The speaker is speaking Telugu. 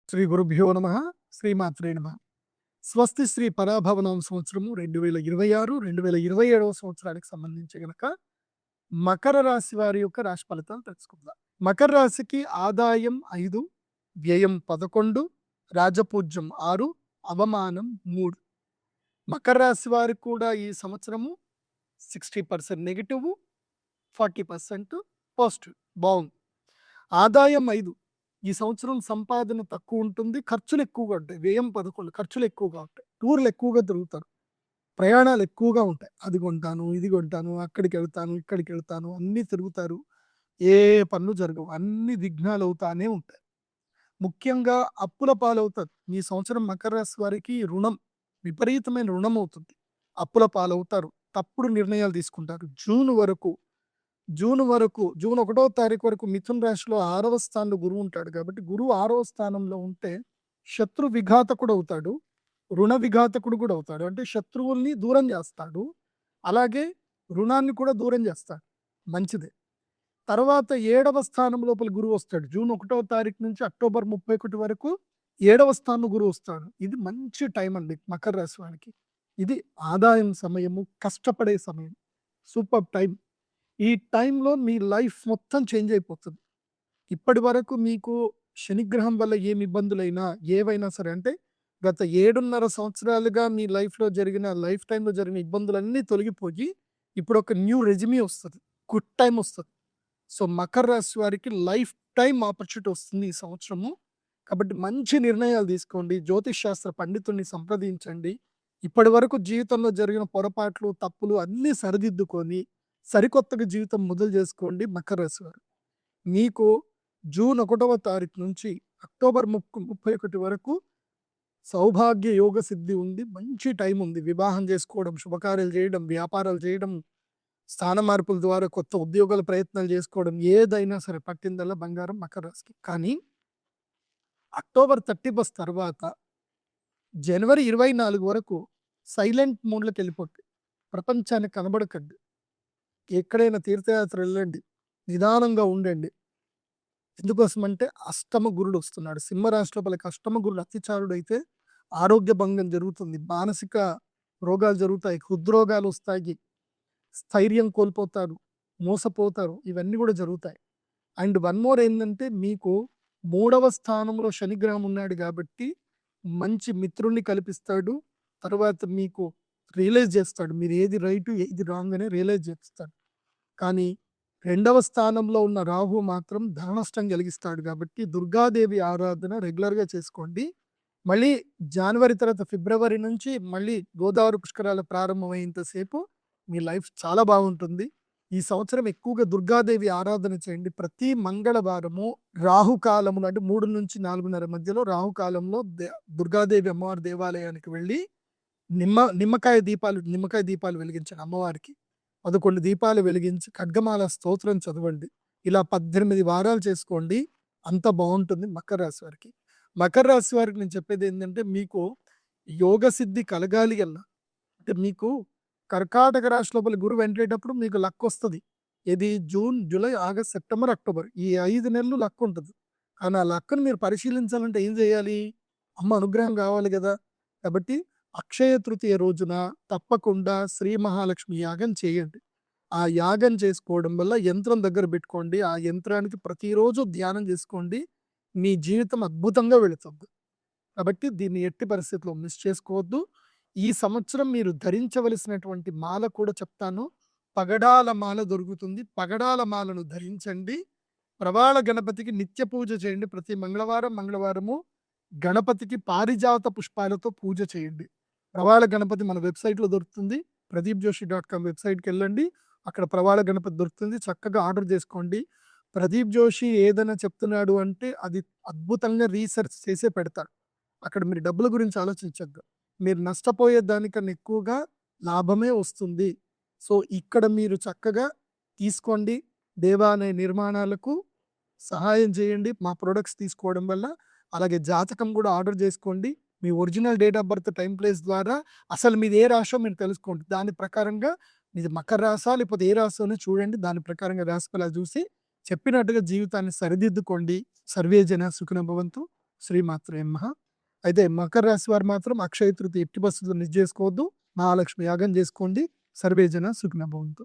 శ్రీ గురుభ్యో నమ. శ్రీమాత్రే నమ. స్వస్తి శ్రీ పరాభవనామ సంవత్సరము 2026 2027 సంవత్సరానికి సంబంధించి గనక మకర రాశి వారి యొక్క రాశి ఫలితాలు తెలుసుకుందాం. మకర రాశికి ఆదాయం 5, వ్యయం 11, రాజపూజ్యం 6, అవమానం 3. మకర రాశి వారికి కూడా ఈ సంవత్సరము 60% నెగిటివ్, 40% పాజిటివ్. బాగుంది. ఆదాయం 5, ఈ సంవత్సరం సంపాదన తక్కువ ఉంటుంది, ఖర్చులు ఎక్కువగా ఉంటాయి. వ్యయం 11, ఖర్చులు ఎక్కువగా ఉంటాయి. టూర్లు ఎక్కువగా తిరుగుతారు, ప్రయాణాలు ఎక్కువగా ఉంటాయి. అది కొంటాను, ఇది కొంటాను, అక్కడికి వెళ్తాను, ఇక్కడికి వెళ్తాను, అన్నీ తిరుగుతారు. ఏ పనులు జరగవు, అన్ని విఘ్నాలు అవుతానే ఉంటాయి. ముఖ్యంగా అప్పుల పాలవుతారు. ఈ సంవత్సరం మకర రాశి వారికి రుణం, విపరీతమైన రుణం అవుతుంది. అప్పుల పాలవుతారు, తప్పుడు నిర్ణయాలు తీసుకుంటారు. జూన్ 1వ తారీఖు వరకు మిథున రాశిలో 6వ స్థానంలో గురువు ఉంటాడు. కాబట్టి గురువు 6వ స్థానంలో ఉంటే శత్రు విఘాతకుడు అవుతాడు, రుణ విఘాతకుడు కూడా అవుతాడు. అంటే శత్రువుల్ని దూరం చేస్తాడు, అలాగే రుణాన్ని కూడా దూరం చేస్తాడు. మంచిదే. తర్వాత 7వ స్థానం లోపల గురువు వస్తాడు. జూన్ 1వ తారీఖు నుంచి అక్టోబర్ 31 వరకు 7వ స్థానం గురువు వస్తాడు. ఇది మంచి టైం అండి మకర రాశి వారికి. ఇది ఆదాయం సమయము, కష్టపడే సమయం, సూపర్ టైం. ఈ టైంలో మీ లైఫ్ మొత్తం చేంజ్ అయిపోతుంది. ఇప్పటి వరకు మీకు శనిగ్రహం వల్ల ఏమి ఇబ్బందులైనా, ఏవైనా సరే, అంటే గత 7.5 సంవత్సరాలుగా మీ లైఫ్ టైంలో జరిగిన ఇబ్బందులన్నీ తొలగిపోయి ఇప్పుడు ఒక న్యూ రెజ్యూమే వస్తుంది, గుడ్ టైం వస్తుంది. సో మకర రాశి వారికి లైఫ్ టైం ఆపర్చునిటీ వస్తుంది ఈ సంవత్సరము. కాబట్టి మంచి నిర్ణయాలు తీసుకోండి, జ్యోతిష్ శాస్త్ర పండితుడిని సంప్రదించండి. ఇప్పటి వరకు జీవితంలో జరిగిన పొరపాట్లు, తప్పులు అన్నీ సరిదిద్దుకొని సరికొత్తగా జీవితం మొదలు చేసుకోండి మకర రాశి వారు. మీకు జూన్ 1వ తారీఖు నుంచి అక్టోబర్ 31 వరకు సౌభాగ్య యోగ సిద్ధి ఉంది. మంచి టైం ఉంది. వివాహం చేసుకోవడం, శుభకార్యాలు చేయడం, వ్యాపారాలు చేయడం, స్థాన మార్పుల ద్వారా కొత్త ఉద్యోగాల ప్రయత్నాలు చేసుకోవడం, ఏదైనా సరే పట్టిందల్లా బంగారం మకర రాశికి. కానీ అక్టోబర్ 31 తర్వాత జనవరి 24 వరకు సైలెంట్ మోడ్లోకి వెళ్ళిపోతుంది. ప్రపంచానికి కనబడకండి. ఎక్కడైనా తీర్థయాత్ర వెళ్ళండి, నిదానంగా ఉండండి. ఎందుకోసమంటే అష్టమ గురుడు వస్తున్నాడు. సింహరాశి లోపలికి అష్టమ గురుడు అతిచారుడు అయితే ఆరోగ్య భంగం జరుగుతుంది, మానసిక రోగాలు జరుగుతాయి, హృద్రోగాలు వస్తాయి, స్థైర్యం కోల్పోతారు, మోసపోతారు. ఇవన్నీ కూడా జరుగుతాయి. అండ్ వన్ మోర్ ఏంటంటే, మీకు 3వ స్థానంలో శనిగ్రహం ఉన్నాడు కాబట్టి మంచి మిత్రుల్ని కల్పిస్తాడు. తర్వాత మీకు రియలైజ్ చేస్తాడు, మీరు ఏది రైట్ ఏది రాంగ్ అని రియలైజ్ చేస్తాడు. కానీ 2వ స్థానంలో ఉన్న రాహు మాత్రం ధననష్టం కలిగిస్తాడు. కాబట్టి దుర్గాదేవి ఆరాధన రెగ్యులర్గా చేసుకోండి. మళ్ళీ జనవరి తర్వాత ఫిబ్రవరి నుంచి మళ్ళీ గోదావరి పుష్కరాలు ప్రారంభమైనంతసేపు మీ లైఫ్ చాలా బాగుంటుంది. ఈ సంవత్సరం ఎక్కువగా దుర్గాదేవి ఆరాధన చేయండి. ప్రతి మంగళవారము రాహుకాలములు, అంటే 3 నుంచి 4:30 మధ్యలో రాహుకాలంలో దుర్గాదేవి అమ్మవారి దేవాలయానికి వెళ్ళి నిమ్మకాయ దీపాలు వెలిగించండి. అమ్మవారికి 11 దీపాలు వెలిగించి ఖడ్గమాల స్తోత్రం చదవండి. ఇలా 18 వారాలు చేసుకోండి. అంత బాగుంటుంది మకర రాశి వారికి. మకర రాశి వారికి నేను చెప్పేది ఏంటంటే, మీకు యోగ సిద్ధి కలగాలి అన్నా, అంటే మీకు కర్కాటక రాశి లోపల గురువు ఎంటేటప్పుడు మీకు లక్ వస్తుంది. ఇది June, July, August, September, October, ఈ 5 నెలలు లక్ ఉంటుంది. కానీ ఆ లక్ను మీరు పరిశీలించాలంటే ఏం చేయాలి? అమ్మ అనుగ్రహం కావాలి కదా. కాబట్టి అక్షయ తృతీయ రోజున తప్పకుండా శ్రీ మహాలక్ష్మి యాగం చేయండి. ఆ యాగం చేసుకోవడం వల్ల యంత్రం దగ్గర పెట్టుకోండి. ఆ యంత్రానికి ప్రతిరోజు ధ్యానం చేసుకోండి. మీ జీవితం అద్భుతంగా వెళుతుంది. కాబట్టి దీన్ని ఎట్టి పరిస్థితుల్లో మిస్ చేసుకోవద్దు. ఈ సంవత్సరం మీరు ధరించవలసినటువంటి మాల కూడా చెప్తాను. పగడాల మాల దొరుకుతుంది. పగడాల మాలను ధరించండి. ప్రవాళ గణపతికి నిత్య పూజ చేయండి. ప్రతి మంగళవారము గణపతికి పారిజాత పుష్పాలతో పూజ చేయండి. ప్రవాళ గణపతి మన వెబ్సైట్లో దొరుకుతుంది. pradeepjoshi.com వెబ్సైట్కి వెళ్ళండి, అక్కడ ప్రవాళ గణపతి దొరుకుతుంది. చక్కగా ఆర్డర్ చేసుకోండి. ప్రదీప్ జోషి ఏదైనా చెప్తున్నాడు అంటే అది అద్భుతంగా రీసెర్చ్ చేసే పెడతాడు. అక్కడ మీరు డబ్బుల గురించి ఆలోచించద్దు. మీరు నష్టపోయే దానికన్నా ఎక్కువగా లాభమే వస్తుంది. సో ఇక్కడ మీరు చక్కగా తీసుకోండి. దేవాలయ నిర్మాణాలకు సహాయం చేయండి మా ప్రొడక్ట్స్ తీసుకోవడం వల్ల. అలాగే జాతకం కూడా ఆర్డర్ చేసుకోండి. మీ original date of birth, time, place ద్వారా అసలు మీది ఏ రాశో మీరు తెలుసుకోండి. దాని ప్రకారంగా మీది మకర రాశా లేకపోతే ఏ రాశో అని చూడండి. దాని ప్రకారంగా రాశిఫలాలు చూసి చెప్పినట్టుగా జీవితాన్ని సరిదిద్దుకోండి. సర్వే జన సుఖినో భవంతు. శ్రీమాత్రే నమః. అయితే మకర రాశి వారు మాత్రం అక్షయ తృతీయ ఎట్టి పరిస్థితుల్లో మిస్ చేసుకోవద్దు. మహాలక్ష్మి యాగం చేసుకోండి. సర్వే జన సుఖినో భవంతు.